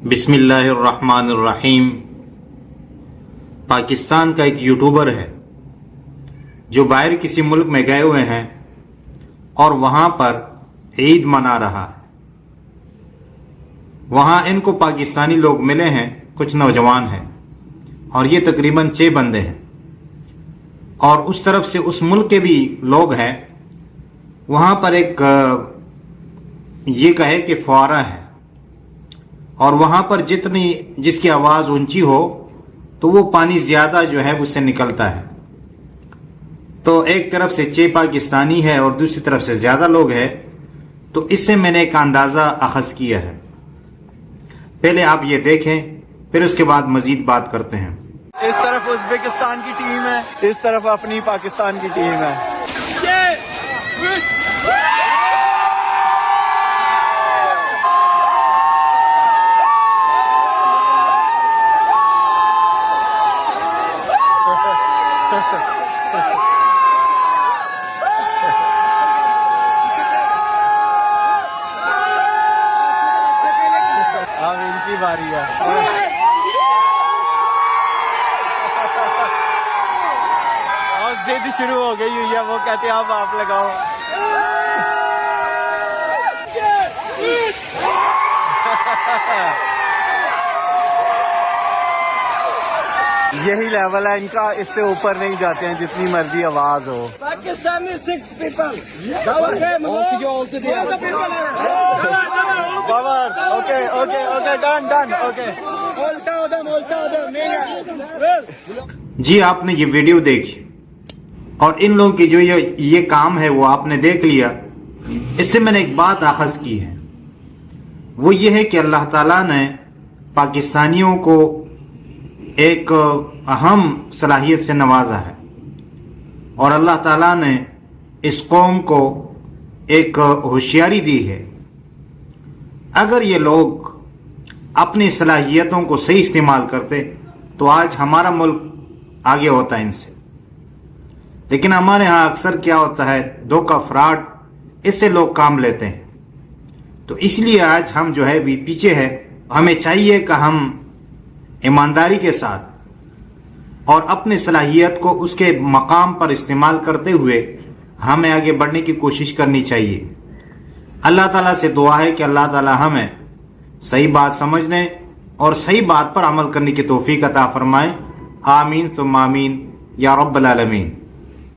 बिस्मिल्लाहिर्रहमानिर्रहीम। पाकिस्तान का एक यूट्यूबर है जो बाहर किसी मुल्क में गए हुए हैं और वहाँ पर ईद मना रहा है। वहाँ इनको पाकिस्तानी लोग मिले हैं, कुछ नौजवान हैं, और ये तकरीबन 6 बंदे हैं, और उस तरफ से उस मुल्क के भी लोग हैं। वहाँ पर एक ये कहे कि फुआरा है, और वहाँ पर जिसकी आवाज़ ऊंची हो तो वो पानी ज़्यादा जो है उससे निकलता है। तो एक तरफ से 6 पाकिस्तानी है और दूसरी तरफ से ज़्यादा लोग हैं, तो इससे मैंने एक अंदाज़ा अखज़ किया है। पहले आप ये देखें, फिर उसके बाद मज़ीद बात करते हैं। इस तरफ उज़्बेकिस्तान की टीम है, इस तरफ अपनी पाकिस्तान की टीम है। अब इनकी बारी है। और जिद शुरू हो गई हुई है, वो कहते हैं अब आप लगाओ। यही लेवल है इनका, इससे ऊपर नहीं जाते हैं जितनी मर्जी आवाज हो। Pakistani 6 people. Okay okay okay done done okay. जी, आपने ये वीडियो देखी और इन लोगों की जो ये काम है वो आपने देख लिया। इससे मैंने एक बात अखज़ की है, वो ये है कि अल्लाह ताला ने पाकिस्तानियों को एक अहम सलाहियत से नवाजा है, और अल्लाह ताला ने इस कौम को एक होशियारी दी है। अगर ये लोग अपनी सलाहियतों को सही इस्तेमाल करते तो आज हमारा मुल्क आगे होता है इनसे। लेकिन हमारे यहाँ अक्सर क्या होता है, धोखा, फ्रॉड, इससे लोग काम लेते हैं। तो इसलिए आज हम जो है भी पीछे है। हमें चाहिए कि हम ईमानदारी के साथ और अपनी सलाहियत को उसके मकाम पर इस्तेमाल करते हुए हमें आगे बढ़ने की कोशिश करनी चाहिए। अल्लाह ताला से दुआ है कि अल्लाह ताला हमें सही बात समझने और सही बात पर अमल करने की तौफीक अता फरमाए। आमीन सुम्मा आमीन या रब्बल आलमीन।